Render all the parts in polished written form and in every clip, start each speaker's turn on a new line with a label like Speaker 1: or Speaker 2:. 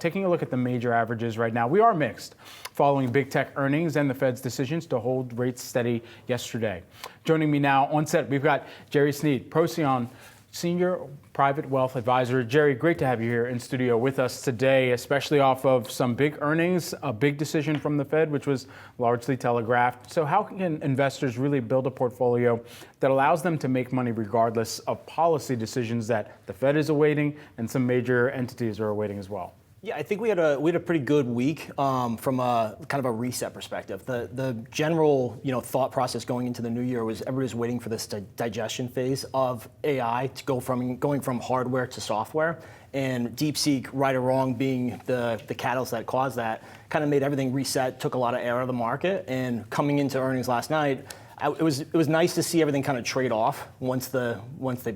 Speaker 1: Taking a look at the major averages right now, we are mixed following big tech earnings and the Fed's decisions to hold rates steady yesterday. Joining me now on set, we've got Jerry Sneed, Procyon Senior Private Wealth Advisor. Jerry, great to have you here in studio with us today, especially off of some big earnings, a big decision from the Fed, which was largely telegraphed. So how can investors really build a portfolio that allows them to make money regardless of policy decisions that the Fed is awaiting and some major entities are awaiting as well?
Speaker 2: Yeah, I think we had a pretty good week from a kind of a reset perspective. The general thought process going into the new year was everybody's waiting for this digestion phase of AI to going from hardware to software, and DeepSeek, right or wrong, being the catalyst that caused that, kind of made everything reset, took a lot of air out of the market, and coming into earnings last night, it was nice to see everything kind of trade off once the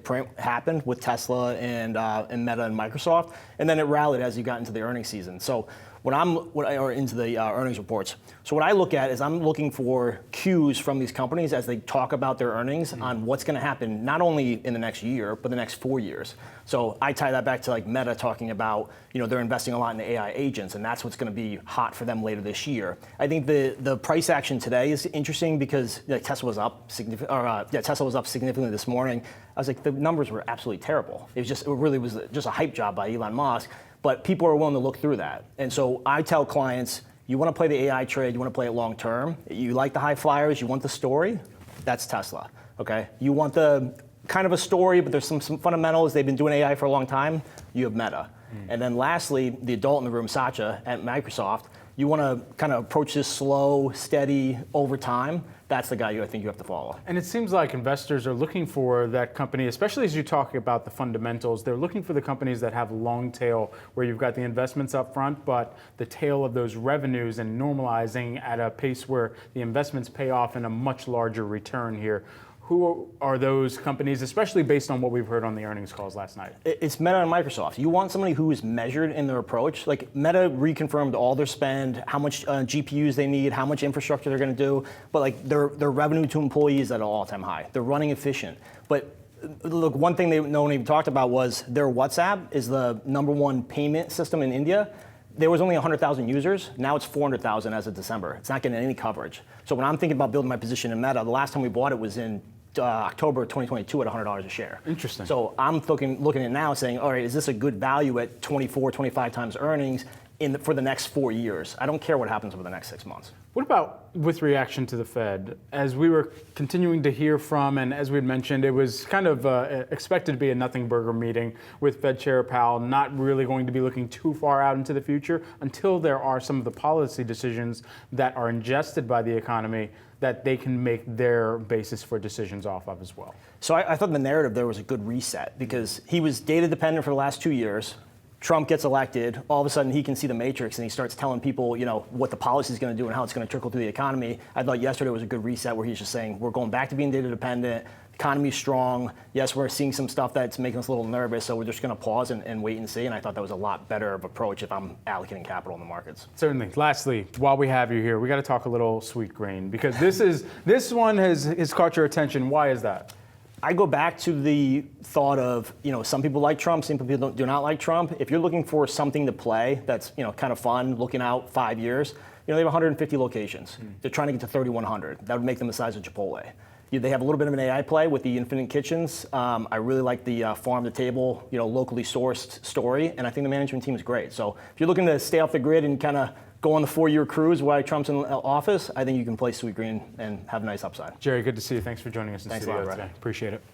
Speaker 2: print happened with Tesla and Meta and Microsoft, and then it rallied as you got into the earnings season. So into the earnings reports. So what I look at is I'm looking for cues from these companies as they talk about their earnings on what's going to happen not only in the next year but the next 4 years. So I tie that back to like Meta talking about they're investing a lot in the AI agents, and that's what's going to be hot for them later this year. I think the price action today is interesting because Tesla was up significantly this morning. I was like, the numbers were absolutely terrible. It really was just a hype job by Elon Musk. But people are willing to look through that. And so I tell clients, you want to play the AI trade, you want to play it long term, you like the high flyers, you want the story, that's Tesla, okay? You want the kind of a story, but there's some fundamentals, they've been doing AI for a long time, you have Meta. And then lastly, the adult in the room, Satya at Microsoft, you want to kind of approach this slow, steady, over time. That's the guy I think you have to follow.
Speaker 1: And it seems like investors are looking for that company, especially as you talk about the fundamentals, they're looking for the companies that have long tail, where you've got the investments up front, but the tail of those revenues and normalizing at a pace where the investments pay off in a much larger return here. Who are those companies, especially based on what we've heard on the earnings calls last night?
Speaker 2: It's Meta and Microsoft. You want somebody who is measured in their approach. Like Meta reconfirmed all their spend, how much GPUs they need, how much infrastructure they're going to do, but like their revenue to employees at an all-time high. They're running efficient. But look, one thing no one even talked about was their WhatsApp is the #1 payment system in India. There was only 100,000 users. Now it's 400,000 as of December. It's not getting any coverage. So when I'm thinking about building my position in Meta, the last time we bought it was in October 2022 at $100 a share.
Speaker 1: Interesting.
Speaker 2: So I'm looking at it now saying, all right, is this a good value at 24, 25 times earnings for the next 4 years? I don't care what happens over the next 6 months.
Speaker 1: What about with reaction to the Fed? As we were continuing to hear from, and as we had mentioned, it was kind of expected to be a nothing burger meeting with Fed Chair Powell not really going to be looking too far out into the future until there are some of the policy decisions that are ingested by the economy that they can make their basis for decisions off of as well.
Speaker 2: So I thought the narrative there was a good reset because he was data dependent for the last 2 years. Trump gets elected, all of a sudden he can see the matrix and he starts telling people, what the policy is going to do and how it's going to trickle through the economy. I thought yesterday was a good reset where he's just saying, we're going back to being data dependent, economy's strong. Yes, we're seeing some stuff that's making us a little nervous, so we're just going to pause and wait and see. And I thought that was a lot better of approach if I'm allocating capital in the markets.
Speaker 1: Certainly. Lastly, while we have you here, we got to talk a little sweet grain because this one has caught your attention. Why is that?
Speaker 2: I go back to the thought of, some people like Trump, some people do not like Trump. If you're looking for something to play that's, kind of fun, looking out 5 years, they have 150 locations. They're trying to get to 3,100. That would make them the size of Chipotle. They have a little bit of an AI play with the infinite kitchens. I really like the farm to table, locally sourced story, and I think the management team is great. So if you're looking to stay off the grid and kind of go on the 4-year cruise while Trump's in office, I think you can play sweet green and have a nice upside.
Speaker 1: Jerry, good to see you. Thanks for joining us in
Speaker 2: Thanks
Speaker 1: studio
Speaker 2: a lot,
Speaker 1: today. Appreciate it.